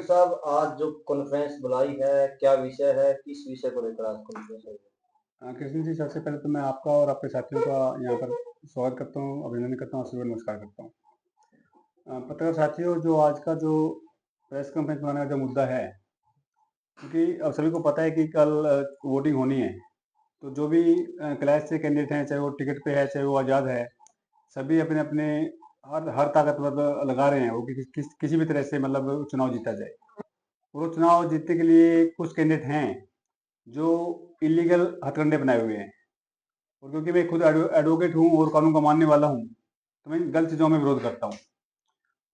साहब, आज जो कॉन्फ्रेंस बुलाई है, क्या विषय है? किस विषय को लेकर आज कॉन्फ्रेंस है? कृष्ण जी, सबसे पहले तो मैं आपका और आपके साथियों का यहाँ पर स्वागत करता हूँ, अभिनंदन करता हूँ, सूर्य नमस्कार करता हूँ। पत्रकार साथियों, जो आज का जो प्रेस कॉन्फ्रेंस बुलाने का जो मुद्दा है, क्योंकि अब सभी को पता है कि कल वोटिंग होनी है, तो जो भी क्लास से कैंडिडेट हैं, चाहे वो टिकट पे है, चाहे वो आज़ाद है, सभी अपने अपने हर ताकत मतलब लगा रहे हैं वो कि किसी भी तरह से मतलब चुनाव जीता जाए। और वो चुनाव जीतने के लिए कुछ कैंडिडेट हैं जो इलीगल हथकंडे बनाए हुए हैं। और क्योंकि मैं खुद एडवोकेट हूँ और कानून का मानने वाला हूँ, तो मैं गलत चीज़ों में विरोध करता हूँ।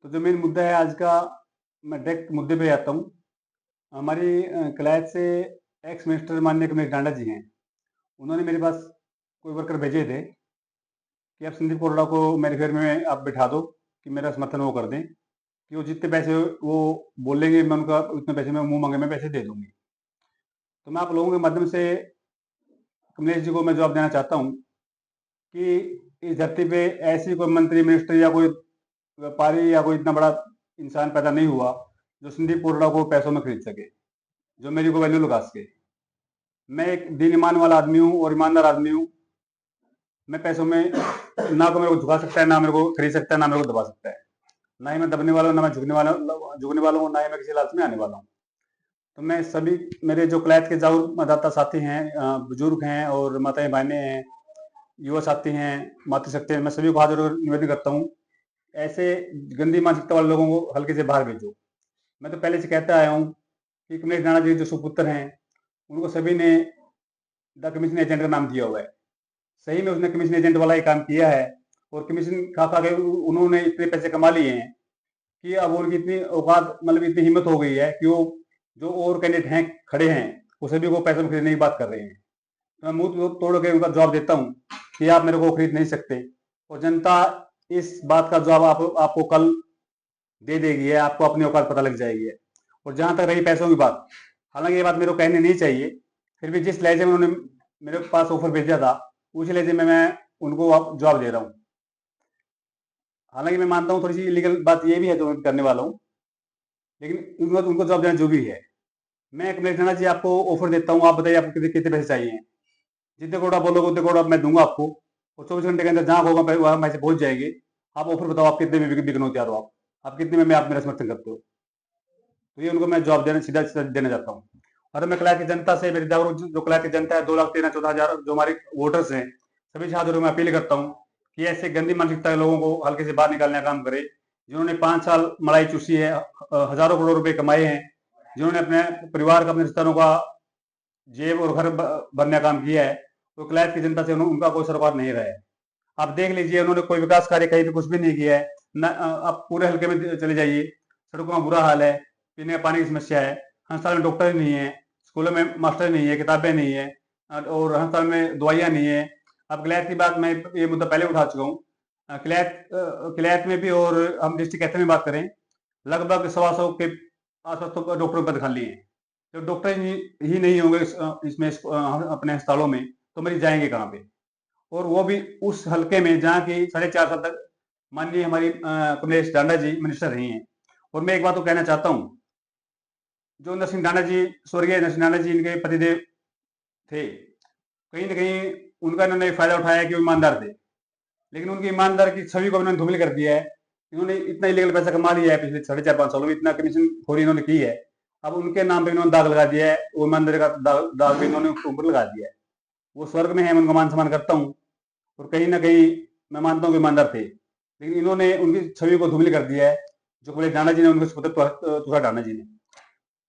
तो जो मेन मुद्दा है आज का, मैं डायरेक्ट मुद्दे पे आता हूँ। हमारी क्लास से एक्स मिनिस्टर माननीय कमलेश डांडा जी हैं, उन्होंने मेरे पास कोई वर्कर भेजे थे कि आप संदीप कोरड़ा को मेरे घर में आप बिठा दो कि मेरा समर्थन वो कर दें, कि वो जितने पैसे वो बोलेंगे मैं उनका उतने पैसे में मुंह मांगे मैं पैसे दे दूंगी। तो मैं आप लोगों के माध्यम से कमलेश जी को मैं जवाब देना चाहता हूँ कि इस धरती पे ऐसी कोई मंत्री मिनिस्टर या कोई व्यापारी या कोई इतना बड़ा इंसान पैदा नहीं हुआ जो संदीप कोरड़ा को पैसों में खरीद सके, जो मेरी को वैल्यू लगा सके। मैं एक दीन ईमान वाला आदमी हूँ और ईमानदार आदमी हूँ। मैं पैसों में ना को मेरे को झुका सकता है, ना मेरे को खरीद सकता है, ना मेरे को दबा सकता है। ना ही मैं दबने वाला हूँ, ना मैं झुकने वाला हूँ, ना ही मैं किसी लालच में आने वाला हूँ। तो मैं सभी मेरे जो क्लैट के जाऊर मतदाता साथी हैं, बुजुर्ग हैं और माताएं बहनें हैं, युवा साथी हैं, मातृशक्ति हैं, मैं सभी को हाथ जोड़कर निवेदन करता हूँ, ऐसे गंदी मानसिकता वाले लोगों को हल्के से बाहर भेजो। मैं तो पहले से कहता आया हूँ कि कमलेश राणा जी जो सुपुत्र हैं, उनको सभी ने द कमीशन एजेंट का नाम दिया हुआ है। सही में उसने कमीशन एजेंट वाला ही काम किया है और कमीशन खा खा के उन्होंने इतने पैसे कमा लिए हैं कि अब उनकी इतनी औकात मतलब इतनी हिम्मत हो गई है कि वो जो और कैंडिडेट हैं खड़े हैं वो सभी को पैसे में खरीदने की बात कर रहे हैं। तो मैं मुंह तोड़ के उनका जवाब देता हूँ कि आप मेरे को खरीद नहीं सकते, और जनता इस बात का जवाब आपको कल दे देगी है, आपको अपनी औकात पता लग जाएगी है। और जहां तक रही पैसों की बात, हालांकि ये बात मेरे को कहनी नहीं चाहिए, फिर भी जिस लहजे में उन्होंने मेरे पास ऑफर भेजा था उसी लहजे में मैं उनको जवाब दे रहा हूँ। हालांकि मैं मानता हूँ थोड़ी सी इलीगल बात ये भी है जो मैं करने वाला हूँ, लेकिन उनको जवाब देना जो भी है। मैं कमलेश राणा जी आपको ऑफर देता हूँ, आप बताइए आपको कितने कितने पैसे चाहिए। जितने करोड़ बोलोगे उतने करोड़ मैं दूंगा आपको, और 24 घंटे के अंदर जहां होगा वहां पैसे पहुंच जाएंगे। आप ऑफर बताओ, आप कितने में बिकने तैयार हो, आप कितने में आप मेरा समर्थन करते हो। तो ये उनको मैं जवाब देना सीधा सीधा देना चाहता हूँ। और मैं कला की जनता से, मेरी जो कला की जनता है, 2,13,14,000 जो हमारे वोटर्स हैं, सभी छात्रों में अपील करता हूँ कि ऐसे गंदी मानसिकता के लोगों को हल्के से बाहर निकालने का काम करे, जिन्होंने 5 साल मलाई चूसी है, हजारों करोड़ रुपए कमाए हैं, जिन्होंने अपने परिवार का, अपने रिश्तेदारों का जेब और घर भरने का काम किया है, तो क्लैट की जनता से उनका कोई सरोकार नहीं रहा है। आप देख लीजिए, उन्होंने कोई विकास कार्य कहीं पे कुछ भी नहीं किया है। न आप पूरे हल्के में चले जाइए, सड़कों का बुरा हाल है, पीने का पानी की समस्या है, अस्पताल में डॉक्टर नहीं है, स्कूलों में मास्टर नहीं है, किताबें नहीं है, और अस्पताल में दवाइयाँ नहीं है। अब क्लैट की बात मैं ये मुद्दा पहले उठा चुका हूँ। क्लैट में भी, और हम डिस्ट्रिक्ट कैथल में बात करें, लगभग 125 के आसपास तो डॉक्टरों पद खाली हैं। जब डॉक्टर ही नहीं होंगे इसमें अपने अस्पतालों में, तो मरीज जाएंगे कहाँ पे। और वो भी उस हल्के में जहाँ की 4.5 साल तक माननीय हमारी कमलेश डांडा जी मिनिस्टर रही हैं। और मैं एक बात तो कहना चाहता हूँ, जो नरसिंह डांडा जी, स्वर्गीय नरसिंह डांडा जी इनके पतिदेव थे, कहीं ना कहीं उनका इन्होंने फायदा उठाया कि वो ईमानदार थे, लेकिन उनकी ईमानदार की छवि को इन्होंने धूमिल कर दिया है। इन्होंने इतना इलीगल पैसा कमा लिया है पिछले 4.5-5 सालों में, इतना कमीशन खोरी इन्होंने की है। अब उनके नाम पे इन्होंने दाग लगा दिया है, वो ईमानदारी का दाग भी इन्होंने ऊपर लगा दिया है। वो स्वर्ग में है, मैं उनका मान सम्मान करता हूँ, और कहीं ना कहीं मैं मानता हूँ कि ईमानदार थे, लेकिन इन्होंने उनकी छवि को धूमिल कर दिया है, जो कमलेश डांडा जी ने, उनके सुपुत्र तुषार डांडा जी ने।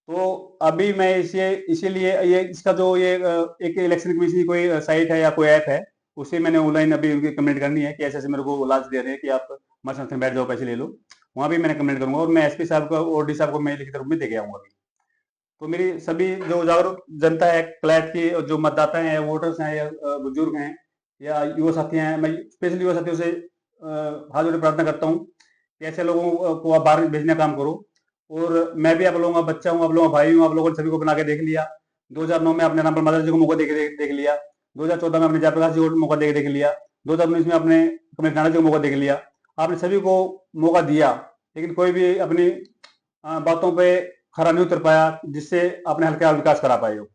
तो अभी मैं इसीलिए ये इसका जो ये एक इलेक्शन कमीशन की कोई साइट है या कोई ऐप है, उसे मैंने ऑनलाइन अभी उनकी कमेंट करनी है कि ऐसे ऐसे मेरे को लालच दे रहे हैं कि आप हमारे साथ में बैठ जाओ, पैसे ले लो। वहां भी मैंने कमेंट करूंगा, और मैं एसपी साहब को और डी साहब को मैं लिखित रूप में दे गया हूँ अभी। तो मेरी सभी जो जागरूक जनता है क्लैट की, जो मतदाता हैं, वोटर्स हैं, या बुजुर्ग हैं, या युवा साथी हैं, मैं स्पेशली युवा साथियों से हाथ जोड़े प्रार्थना करता हूँ कि ऐसे लोगों को आप बाहर भेजने का काम करो। और मैं भी आप लोगों का बच्चा हूँ, आप लोगों का भाई हूँ, आप लोगों ने सभी को बना के देख लिया। 2009 में अपने रामपाल माधव जी को मौका देख लिया। 2014 में अपने जयप्रकाश जी को मौका देख लिया। 2019 में अपने कमलेश नाना जी को मौका देख लिया। आपने सभी को मौका दिया, लेकिन कोई भी अपनी बातों पे खरा नहीं उतर पाया, जिससे अपने हल्के का विकास करा पाए हो।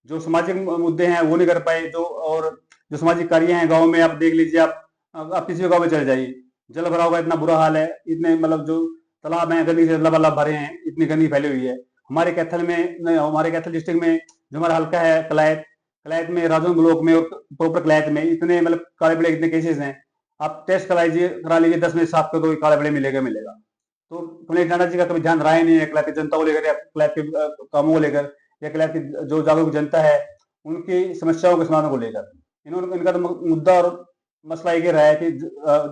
जो सामाजिक मुद्दे हैं वो नहीं कर पाए, जो और जो सामाजिक कार्य हैं गांव में, आप देख लीजिए, आप किसी भी गांव में चले जाइए, जल भराव का इतना बुरा हाल है, इतने मतलब जो तालाब हैं गंदगी से लबालब भरे हैं, इतनी गंदगी फैली हुई है। हमारे कैथल में नहीं, हमारे कैथल डिस्ट्रिक्ट में जो हमारा हल्का है कलायत, कलायत में राजन ब्लॉक में और प्रॉपर कलायत में इतने मतलब काले बड़े इतने केसेस हैं। आप टेस्ट कराइए, करा लीजिए, 10 में 7 को तो काले बड़े मिलेगा मिलेगा। तो कमलेश नाडा जी का कभी ध्यान रहा ही नहीं है क्लैप की जनता को लेकर या क्लैप के कामों को लेकर, या क्लैप की जो जागरूक जनता है उनकी समस्याओं के समाधान को लेकर। इन्होंने इनका तो मुद्दा और मसला एक ही रहा है कि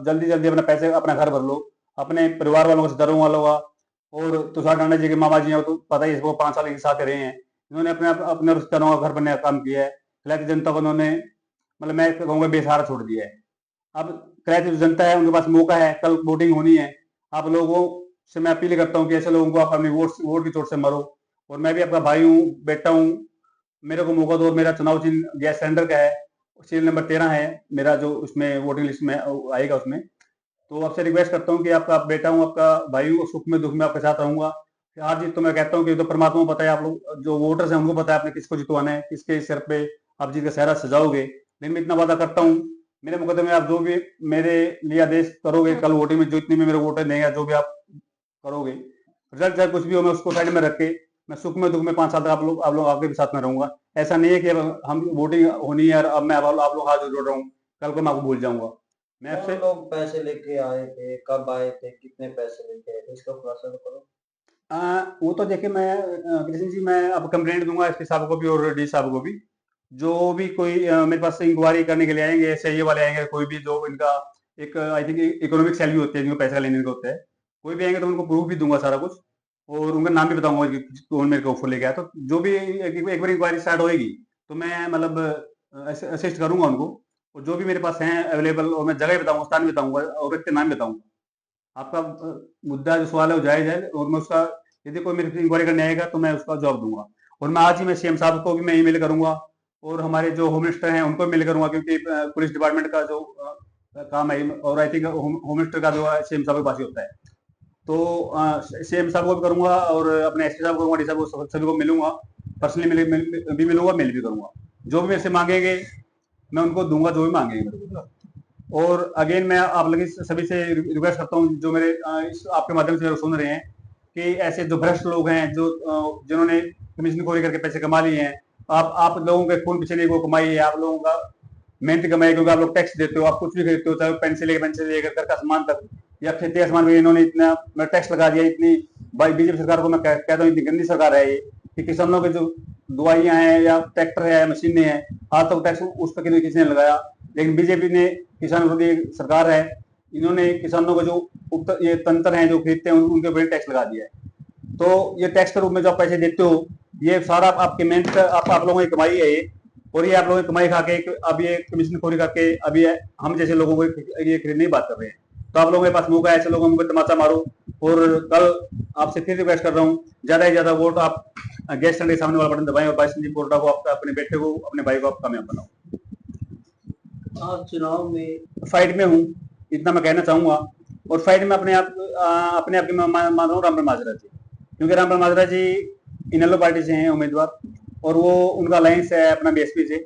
जल्दी जल्दी अपना पैसे अपना घर भर लो, अपने परिवार वालों को, रिश्तेदारों वालों का। और तुषार टांडा जी के मामा जी हैं, तो पता ही इसको 5 साल एक साथ रहे हैं। इन्होंने अपने रिश्तेदारों का घर बनने का काम किया है। क्लैप की जनता को उन्होंने मतलब मैं कहूँगा बेसहारा छोड़ दिया है। अब क्लैप की जो जनता है उनके पास मौका है, कल वोटिंग होनी है। आप लोगों से मैं अपील करता हूँ कि ऐसे लोगों को आप अपनी वोट की चोट से मारो। और मैं भी आपका भाई हूँ, बेटा हूँ, मेरे को मौका दो। मेरा चुनाव चिन्ह गैस सिलेंडर का है, सीरियल नंबर 13 है मेरा, जो उसमें वोटिंग लिस्ट में आएगा उसमें। तो आपसे रिक्वेस्ट करता हूँ कि आपका बेटा हूँ, आपका भाई हूँ, सुख में दुख में आपके साथ रहूंगा। हार जीत तो मैं कहता हूँ कि तो परमात्मा को पता है, आप लोग जो वोटर्स हैं उनको पता है आपने किसको जितवाना है, किसके सिर पे आप जीत का सहरा सजाओगे। लेकिन मैं इतना वादा करता हूँ, मेरे मुकदमे में आप जो भी मेरे लिए आदेश करोगे, कल वोटिंग में जितने भी मेरे वोटर देंगे, जो भी आप करोगे, रिजल्ट चाहे कुछ भी हो, मैं उसको साइड में रख के मैं सुख में दुख में 5 साल तक आप लोग आपके भी साथ में रहूंगा। ऐसा नहीं है कि अब हम वोटिंग होनी है और अब मैं आप लोग हाथ जोड़ रहा हूँ, कल को मैं आपको भूल जाऊंगा। मैं कौन आपसे लोग पैसे लेके आए थे, कब आए थे, कितने पैसे लेके आए थे, इसका खुलासा तो करो। वो तो देखिए, मैं कृष्ण जी, मैं अब कंप्लेंट दूंगा एसपी साहब को भी और डी साहब को भी। जो भी कोई मेरे पास इंक्वायरी करने के लिए आएंगे, ऐसे ये वाले आएंगे, कोई भी जो इनका एक आई थिंक इकोनॉमिक सैलरी होती है, जिनको पैसा लेने का होता है, कोई भी आएंगे तो उनको प्रूफ भी दूंगा सारा कुछ, और उनका नाम भी बताऊंगा कि कौन मेरे को ऑफर लेके आया। तो जो भी एक बार इंक्वायरी स्टार्ट होएगी तो मैं मतलब असिस्ट करूंगा उनको, और जो भी मेरे पास हैं अवेलेबल, और मैं जगह बताऊंगा, स्थान बताऊंगा और व्यक्ति नाम बताऊंगा। आपका मुद्दा जो सवाल है वो जायज है, और मैं उसका यदि कोई मेरी इंक्वायरी करने आएगा तो मैं उसका जवाब दूंगा। और मैं आज ही मैं सीएम साहब को भी मैं ईमेल करूंगा, और हमारे जो होम मिनिस्टर हैं उनको मेल करूंगा, क्योंकि पुलिस डिपार्टमेंट का जो काम है, और आई थिंक होम मिनिस्टर का जो है सीएम साहब के पास ही होता है। तो सीएम साहब को भी करूंगा, और अपने एसपी साहब को करूंगा, डी साहब को, सभी को मिलूंगा, पर्सनली भी मिलूंगा, मेल भी करूंगा। जो भी मेरे से मांगेंगे मैं उनको दूंगा, जो भी मांगेंगे मेरे को। और अगेन मैं आप लोग सभी से रिक्वेस्ट करता हूँ, जो मेरे इस आपके माध्यम से सुन रहे हैं, कि ऐसे जो भ्रष्ट लोग हैं, जो जिन्होंने कमीशन खोरी करके पैसे कमा लिए हैं, आप लोगों के खून पीछे नहीं वो कमाई है, आप लोगों का मेहनत कमाई, क्योंकि आप लोग टैक्स देते हो, आप कुछ भी खरीदते हो, चाहे पेन से लेकर घर का सामान तक, या खेती का सामान भी इन्होंने इतना टैक्स लगा दिया। इतनी भाई बीजेपी सरकार को मैं कहता हूँ, इतनी गंदी सरकार है ये, कि किसानों के जो दवाइयां हैं या ट्रैक्टर है, मशीनें हैं, आज तक टैक्स उस पर किसी ने लगाया। लेकिन बीजेपी ने, किसान विरोधी सरकार है, इन्होंने किसानों को जो ये तंत्र हैं जो खरीदते हैं उनके ऊपर टैक्स लगा दिया है। तो ये टैक्स के रूप में जो आप पैसे देते हो, ये सारा आपकी मेहनत आप लोगों की कमाई है ये, और ये आप लोगों की कमाई खा के अब ये कमीशन खोरी करके अब ये हम जैसे लोगों को ये खरीदने की बात कर रहे हैं। तो आप लोगों के पास मौका है, ऐसे लोगों को तमाचा मारो। और कल आपसे फिर रिक्वेस्ट कर रहा हूँ, ज्यादा से ज्यादा वोट आप गैस के सामने वाला बटन दबाएं, और 22 संजीव कोटा को, आपका अपने बेटे को, अपने भाई को आप कामयाब बनाओ। आप चुनाव में फाइट में हूँ, इतना मैं कहना चाहूंगा। और फाइट में अपने आप की मैं मान रहा हूँ रामपाल माजरा जी, क्योंकि रामपाल माजरा जी इनेलो पार्टी से हैं उम्मीदवार, और वो उनका अलायंस है अपना बीएसपी से।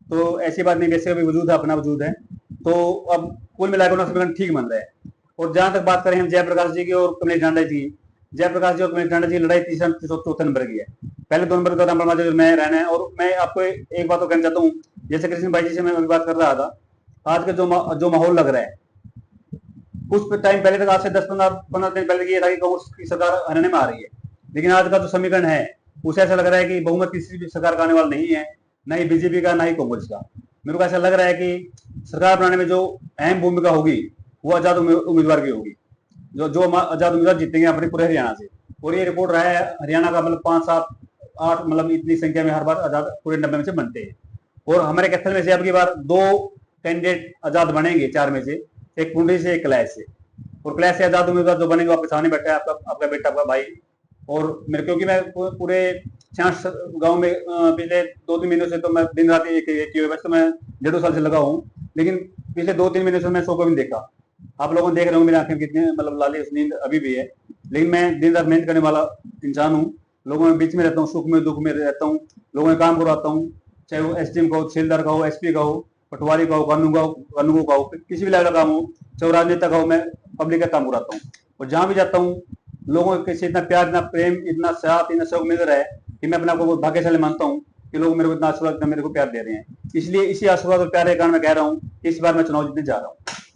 तो ऐसी बात नहीं, बीएसपी का भी वजूद है, अपना वजूद है। तो अब कुल मिलाकर उन्होंने समीकरण ठीक बन रहा है। और जहां तक बात करें हम जयप्रकाश जी की और कमलेश ढांडा जी की, जयप्रकाश जी और कमलेश ढांडा जी की लड़ाई तीसरे चौथे नंबर की है। पहले 2 नंबर का रामपाल माजरा जी मैं रहना है। और मैं आपको एक बात तो कहना चाहता हूँ, जैसे कृष्ण भाई जी से मैं अभी बात कर रहा था, आज का जो माहौल लग रहा है, कुछ टाइम पहले तक, आज से 10-15 दिन पहले ये था कि कांग्रेस की सरकार हरियाणा में आ रही है। लेकिन आज का जो समीकरण है उसे ऐसा लग रहा है कि बहुमत किसी भी सरकार का आने वाला नहीं है, ना ही बीजेपी का, ना ही कांग्रेस का। मेरे को ऐसा लग रहा है कि सरकार बनाने में जो अहम भूमिका होगी वो आजाद उम्मीदवार की होगी, जो आजाद उम्मीदवार जीतेंगे अपने पूरे हरियाणा से। और ये रिपोर्ट रहा है हरियाणा का, मतलब 5-7-8 मतलब इतनी संख्या में हर बार आजाद पूरे 90 में से बनते हैं। और हमारे कैथल में से अब की बार 2 कैंडिडेट आजाद बनेंगे, 4 में से, एक कुंडली से, एक क्लैश से। और क्लैश से आजाद उम्मीदवार जो बनेंगे आपके सामने बैठा है, आपका बेटा, आपका भाई। और मेरे, क्योंकि मैं पूरे 6 गांव में पिछले 2-3 महीनों से तो मैं दिन रात एक वैसे तो मैं 1.5 साल से लगा हूँ, लेकिन पिछले 2-3 महीनों से मैं सो को भी देखा। आप लोगों देख रहे हो मेरी आंखें कितनी मतलब लाली नींद अभी भी है, लेकिन मैं दिन रात मेहनत करने वाला इंसान हूँ। लोगों में बीच में रहता हूँ, सुख में दुख में रहता हूँ, लोगों में काम करवाता हूँ, चाहे वो एसडीएम का हो, तहसीलदार का हो, एसपी का हो, पटवारी का हो, कानूनगो का हो, किसी भी लेवल का काम हो, चाहे राजनेता का हो, मैं पब्लिक का काम कराता हूँ। और जहां भी जाता हूँ लोगों से इतना प्यार, इतना प्रेम, इतना साथ, इतना सहयोग मिल रहा है कि मैं अपने आप को बहुत भाग्यशाली मानता हूँ कि लोग मेरे को इतना आशीर्वाद, मेरे को प्यार दे रहे हैं। इसलिए इसी आशीर्वाद और प्यार के कारण मैं कह रहा हूँ इस बार मैं चुनाव जीतने जा रहा हूँ।